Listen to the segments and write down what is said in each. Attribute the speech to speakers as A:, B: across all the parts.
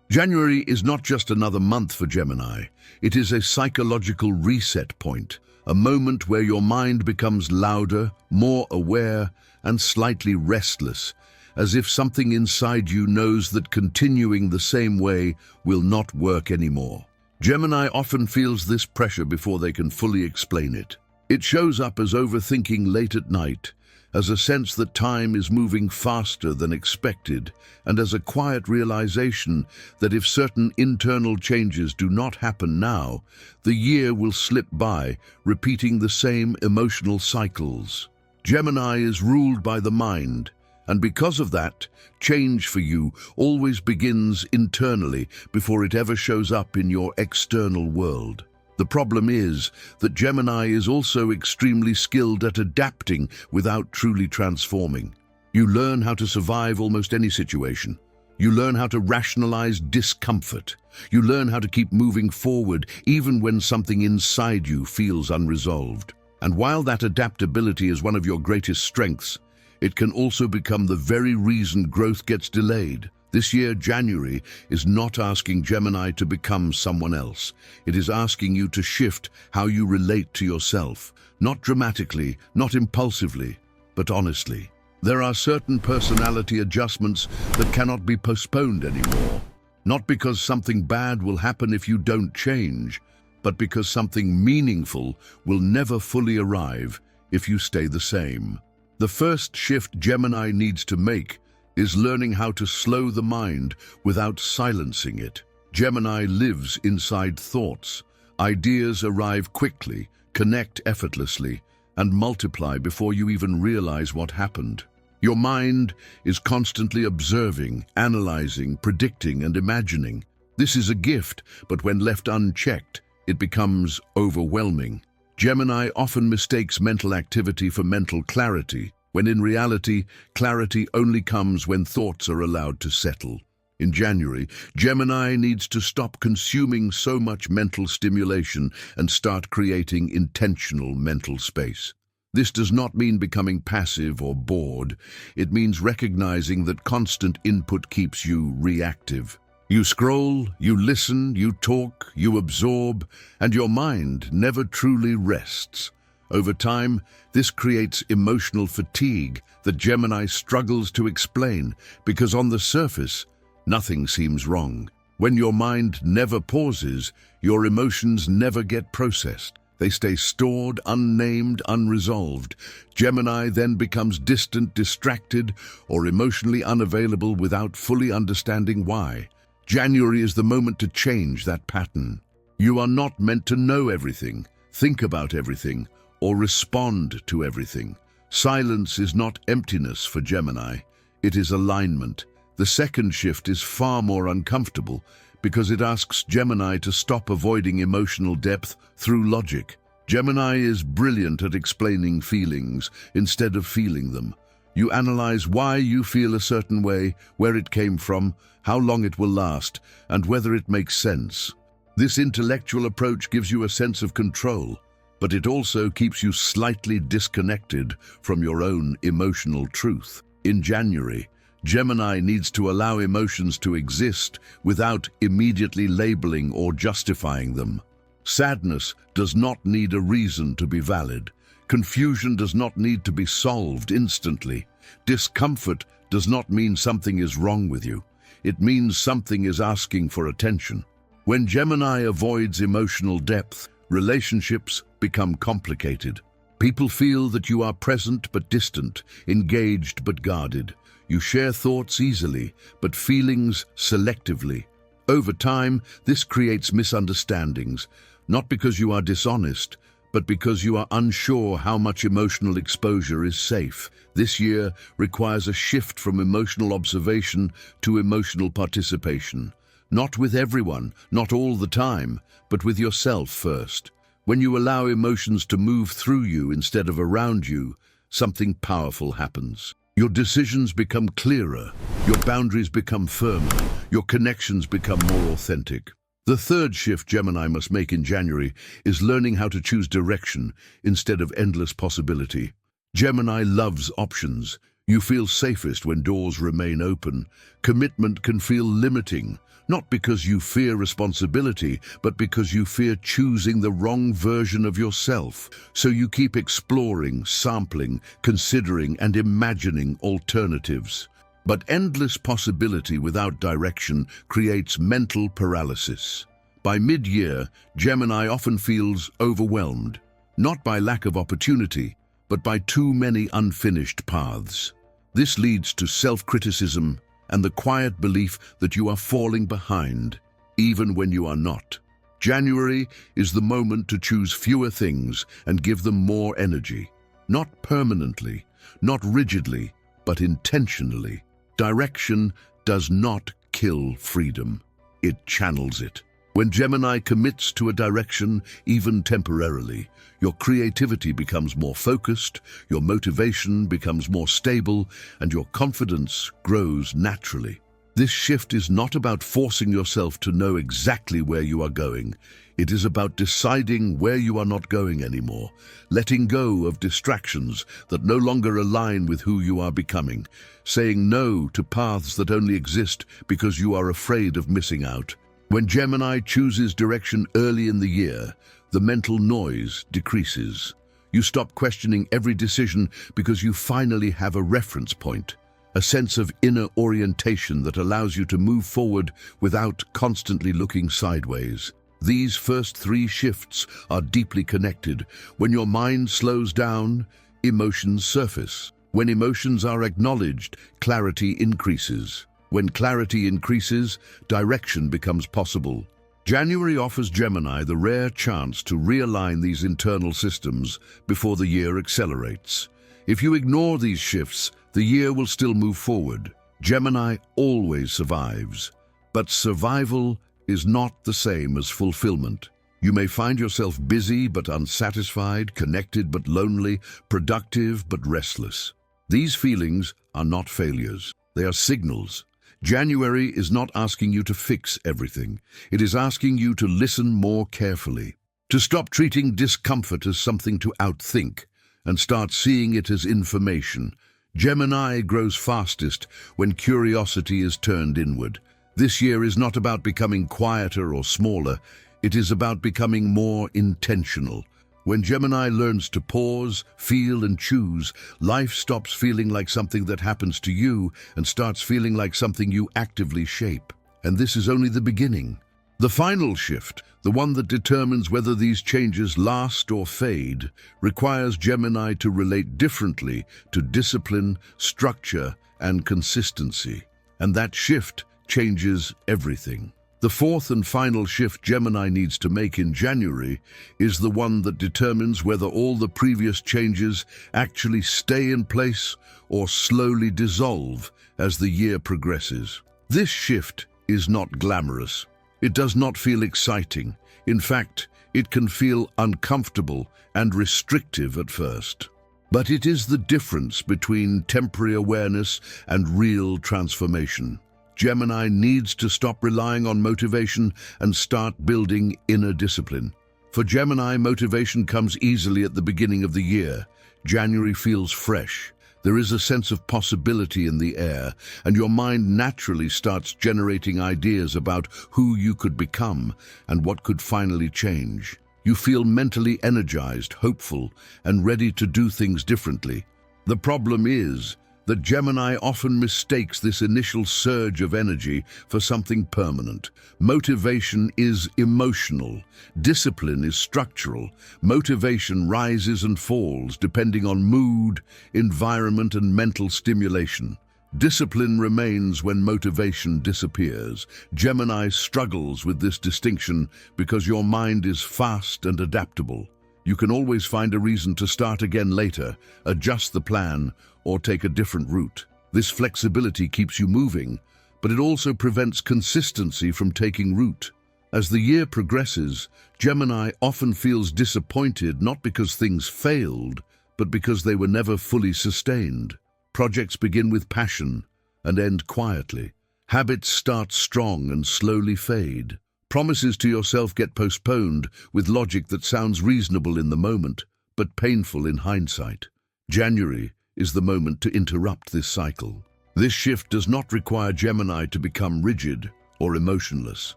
A: January is not just another month for Gemini. It is a psychological reset point, a moment where your mind becomes louder, more aware, and slightly restless, as if something inside you knows that continuing the same way will not work anymore. Gemini often feels this pressure before they can fully explain it. It shows up as overthinking late at night, as a sense that time is moving faster than expected, and as a quiet realization that if certain internal changes do not happen now, the year will slip by, repeating the same emotional cycles. Gemini is ruled by the mind, and because of that, change for you always begins internally before it ever shows up in your external world. The problem is that Gemini is also extremely skilled at adapting without truly transforming. You learn how to survive almost any situation. You learn how to rationalize discomfort. You learn how to keep moving forward even when something inside you feels unresolved. And while that adaptability is one of your greatest strengths, it can also become the very reason growth gets delayed. This year, January, is not asking Gemini to become someone else. It is asking you to shift how you relate to yourself, not dramatically, not impulsively, but honestly. There are certain personality adjustments that cannot be postponed anymore, not because something bad will happen if you don't change, but because something meaningful will never fully arrive if you stay the same. The first shift Gemini needs to make is learning how to slow the mind without silencing it. Gemini lives inside thoughts. Ideas arrive quickly, connect effortlessly, and multiply before you even realize what happened. Your mind is constantly observing, analyzing, predicting, and imagining. This is a gift, but when left unchecked, it becomes overwhelming. Gemini often mistakes mental activity for mental clarity, when in reality, clarity only comes when thoughts are allowed to settle. In January, Gemini needs to stop consuming so much mental stimulation and start creating intentional mental space. This does not mean becoming passive or bored. It means recognizing that constant input keeps you reactive. You scroll, you listen, you talk, you absorb, and your mind never truly rests. Over time, this creates emotional fatigue that Gemini struggles to explain because on the surface, nothing seems wrong. When your mind never pauses, your emotions never get processed. They stay stored, unnamed, unresolved. Gemini then becomes distant, distracted, or emotionally unavailable without fully understanding why. January is the moment to change that pattern. You are not meant to know everything, think about everything, or respond to everything. Silence is not emptiness for Gemini, it is alignment. The second shift is far more uncomfortable because it asks Gemini to stop avoiding emotional depth through logic. Gemini is brilliant at explaining feelings instead of feeling them. You analyze why you feel a certain way, where it came from, how long it will last, and whether it makes sense. This intellectual approach gives you a sense of control, but it also keeps you slightly disconnected from your own emotional truth. In January, Gemini needs to allow emotions to exist without immediately labeling or justifying them. Sadness does not need a reason to be valid. Confusion does not need to be solved instantly. Discomfort does not mean something is wrong with you. It means something is asking for attention. When Gemini avoids emotional depth, relationships become complicated. People feel that you are present but distant, engaged but guarded. You share thoughts easily, but feelings selectively. Over time, this creates misunderstandings, not because you are dishonest, but because you are unsure how much emotional exposure is safe. This year requires a shift from emotional observation to emotional participation. Not with everyone, not all the time, but with yourself first. When you allow emotions to move through you instead of around you, something powerful happens. Your decisions become clearer, your boundaries become firmer, your connections become more authentic. The third shift Gemini must make in January is learning how to choose direction instead of endless possibility. Gemini loves options. You feel safest when doors remain open. Commitment can feel limiting, not because you fear responsibility, but because you fear choosing the wrong version of yourself. So you keep exploring, sampling, considering, and imagining alternatives. But endless possibility without direction creates mental paralysis. By mid-year, Gemini often feels overwhelmed, not by lack of opportunity, but by too many unfinished paths. This leads to self-criticism and the quiet belief that you are falling behind, even when you are not. January is the moment to choose fewer things and give them more energy. Not permanently, not rigidly, but intentionally. Direction does not kill freedom. It channels it. When Gemini commits to a direction, even temporarily, your creativity becomes more focused, your motivation becomes more stable, and your confidence grows naturally. This shift is not about forcing yourself to know exactly where you are going. It is about deciding where you are not going anymore, letting go of distractions that no longer align with who you are becoming, saying no to paths that only exist because you are afraid of missing out. When Gemini chooses direction early in the year, the mental noise decreases. You stop questioning every decision because you finally have a reference point, a sense of inner orientation that allows you to move forward without constantly looking sideways. These first three shifts are deeply connected. When your mind slows down, emotions surface. When emotions are acknowledged, clarity increases. When clarity increases, direction becomes possible. January offers Gemini the rare chance to realign these internal systems before the year accelerates. If you ignore these shifts, the year will still move forward. Gemini always survives, but survival is not the same as fulfillment. You may find yourself busy but unsatisfied, connected but lonely, productive but restless. These feelings are not failures. They are signals. January is not asking you to fix everything. It is asking you to listen more carefully, to stop treating discomfort as something to outthink and start seeing it as information. Gemini grows fastest when curiosity is turned inward. This year is not about becoming quieter or smaller. It is about becoming more intentional. When Gemini learns to pause, feel, and choose, life stops feeling like something that happens to you and starts feeling like something you actively shape. And this is only the beginning. The final shift, the one that determines whether these changes last or fade, requires Gemini to relate differently to discipline, structure, and consistency. And that shift changes everything. The fourth and final shift Gemini needs to make in January is the one that determines whether all the previous changes actually stay in place or slowly dissolve as the year progresses. This shift is not glamorous. It does not feel exciting. In fact, it can feel uncomfortable and restrictive at first. But it is the difference between temporary awareness and real transformation. Gemini needs to stop relying on motivation and start building inner discipline. For Gemini, motivation comes easily at the beginning of the year. January feels fresh. There is a sense of possibility in the air, and your mind naturally starts generating ideas about who you could become and what could finally change. You feel mentally energized, hopeful, and ready to do things differently. The problem is that Gemini often mistakes this initial surge of energy for something permanent. Motivation is emotional. Discipline is structural. Motivation rises and falls depending on mood, environment, and mental stimulation. Discipline remains when motivation disappears. Gemini struggles with this distinction because your mind is fast and adaptable. You can always find a reason to start again later, adjust the plan, or take a different route. This flexibility keeps you moving, but it also prevents consistency from taking root. As the year progresses, Gemini often feels disappointed not because things failed, but because they were never fully sustained. Projects begin with passion and end quietly. Habits start strong and slowly fade. Promises to yourself get postponed with logic that sounds reasonable in the moment, but painful in hindsight. January is the moment to interrupt this cycle. This shift does not require Gemini to become rigid or emotionless.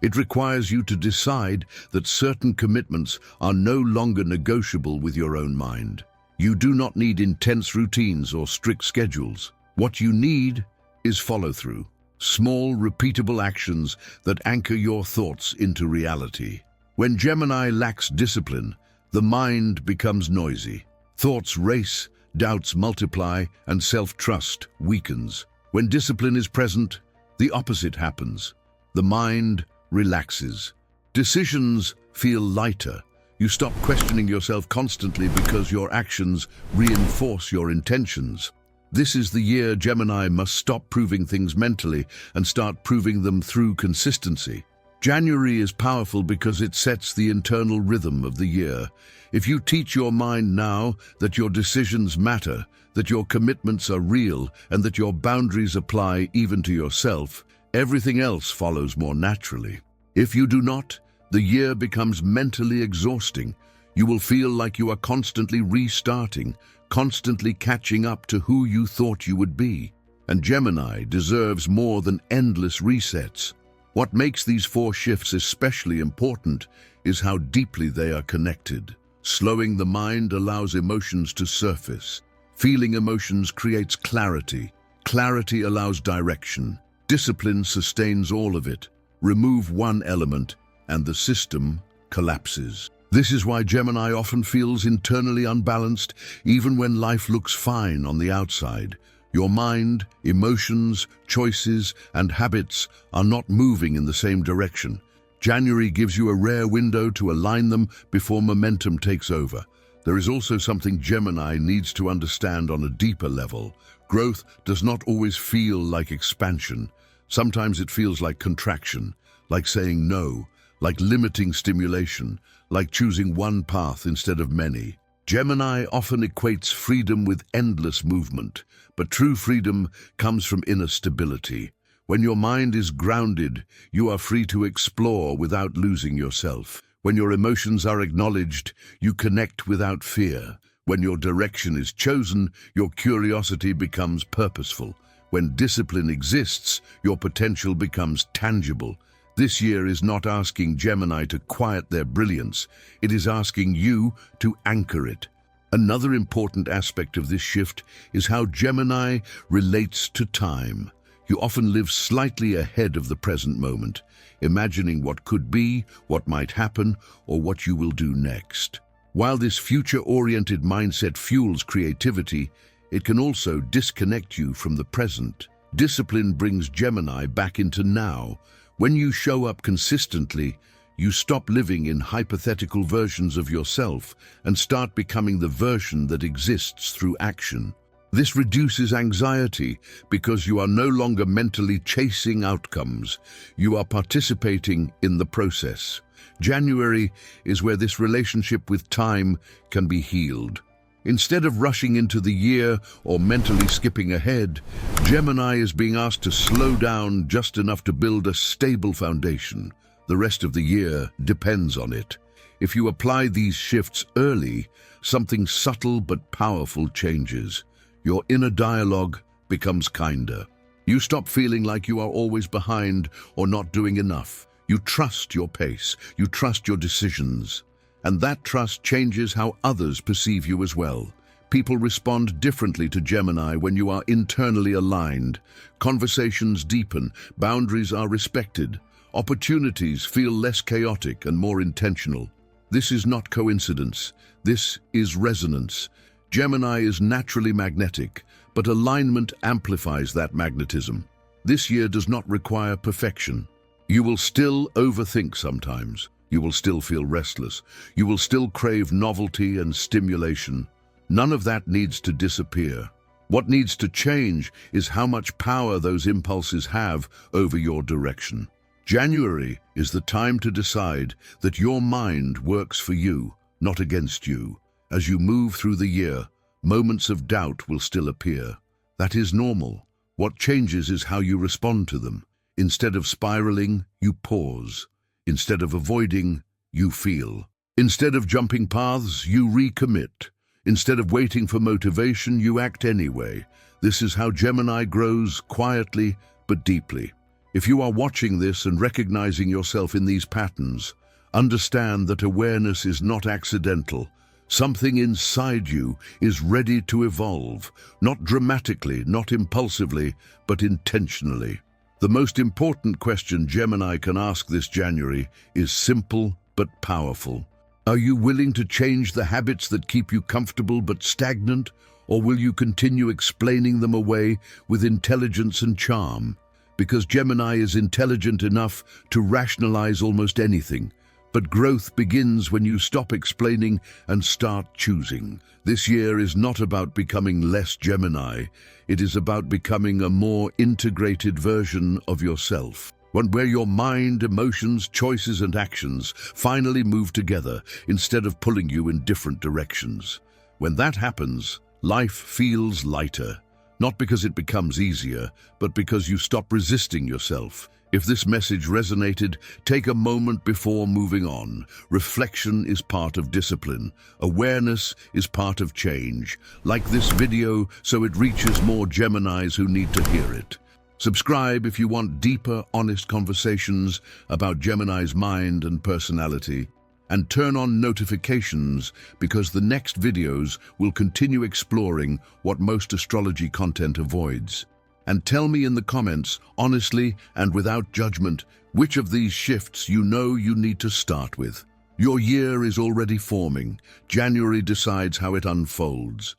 A: It requires you to decide that certain commitments are no longer negotiable with your own mind. You do not need intense routines or strict schedules. What you need is follow-through, small, repeatable actions that anchor your thoughts into reality. When Gemini lacks discipline, the mind becomes noisy. Thoughts race, doubts multiply, and self-trust weakens. When discipline is present, the opposite happens. The mind relaxes. Decisions feel lighter. You stop questioning yourself constantly because your actions reinforce your intentions. This is the year Gemini must stop proving things mentally and start proving them through consistency. January is powerful because it sets the internal rhythm of the year. If you teach your mind now that your decisions matter, that your commitments are real, and that your boundaries apply even to yourself, everything else follows more naturally. If you do not, the year becomes mentally exhausting. You will feel like you are constantly restarting, constantly catching up to who you thought you would be. And Gemini deserves more than endless resets. What makes these 4 shifts especially important is how deeply they are connected. Slowing the mind allows emotions to surface. Feeling emotions creates clarity. Clarity allows direction. Discipline sustains all of it. Remove one element, and the system collapses. This is why Gemini often feels internally unbalanced, even when life looks fine on the outside. Your mind, emotions, choices, and habits are not moving in the same direction. January gives you a rare window to align them before momentum takes over. There is also something Gemini needs to understand on a deeper level. Growth does not always feel like expansion. Sometimes it feels like contraction, like saying no, like limiting stimulation, like choosing one path instead of many. Gemini often equates freedom with endless movement, but true freedom comes from inner stability. When your mind is grounded, you are free to explore without losing yourself. When your emotions are acknowledged, you connect without fear. When your direction is chosen, your curiosity becomes purposeful. When discipline exists, your potential becomes tangible. This year is not asking Gemini to quiet their brilliance. It is asking you to anchor it. Another important aspect of this shift is how Gemini relates to time. You often live slightly ahead of the present moment, imagining what could be, what might happen, or what you will do next. While this future-oriented mindset fuels creativity, it can also disconnect you from the present. Discipline brings Gemini back into now. When you show up consistently, you stop living in hypothetical versions of yourself and start becoming the version that exists through action. This reduces anxiety because you are no longer mentally chasing outcomes. You are participating in the process. January is where this relationship with time can be healed. Instead of rushing into the year or mentally skipping ahead, Gemini is being asked to slow down just enough to build a stable foundation. The rest of the year depends on it. If you apply these shifts early, something subtle but powerful changes. Your inner dialogue becomes kinder. You stop feeling like you are always behind or not doing enough. You trust your pace. You trust your decisions. And that trust changes how others perceive you as well. People respond differently to Gemini when you are internally aligned. Conversations deepen, boundaries are respected, opportunities feel less chaotic and more intentional. This is not coincidence. This is resonance. Gemini is naturally magnetic, but alignment amplifies that magnetism. This year does not require perfection. You will still overthink sometimes. You will still feel restless. You will still crave novelty and stimulation. None of that needs to disappear. What needs to change is how much power those impulses have over your direction. January is the time to decide that your mind works for you, not against you. As you move through the year, moments of doubt will still appear. That is normal. What changes is how you respond to them. Instead of spiraling, you pause. Instead of avoiding, you feel. Instead of jumping paths, you recommit. Instead of waiting for motivation, you act anyway. This is how Gemini grows quietly but deeply. If you are watching this and recognizing yourself in these patterns, understand that awareness is not accidental. Something inside you is ready to evolve, not dramatically, not impulsively, but intentionally. The most important question Gemini can ask this January is simple but powerful. Are you willing to change the habits that keep you comfortable but stagnant, or will you continue explaining them away with intelligence and charm? Because Gemini is intelligent enough to rationalize almost anything. But growth begins when you stop explaining and start choosing. This year is not about becoming less Gemini. It is about becoming a more integrated version of yourself. One where your mind, emotions, choices, and actions finally move together instead of pulling you in different directions. When that happens, life feels lighter. Not because it becomes easier, but because you stop resisting yourself. If this message resonated, take a moment before moving on. Reflection is part of discipline. Awareness is part of change. Like this video so it reaches more Geminis who need to hear it. Subscribe if you want deeper, honest conversations about Gemini's mind and personality. And turn on notifications because the next videos will continue exploring what most astrology content avoids. And tell me in the comments, honestly and without judgment, which of these shifts you know you need to start with. Your year is already forming. January decides how it unfolds.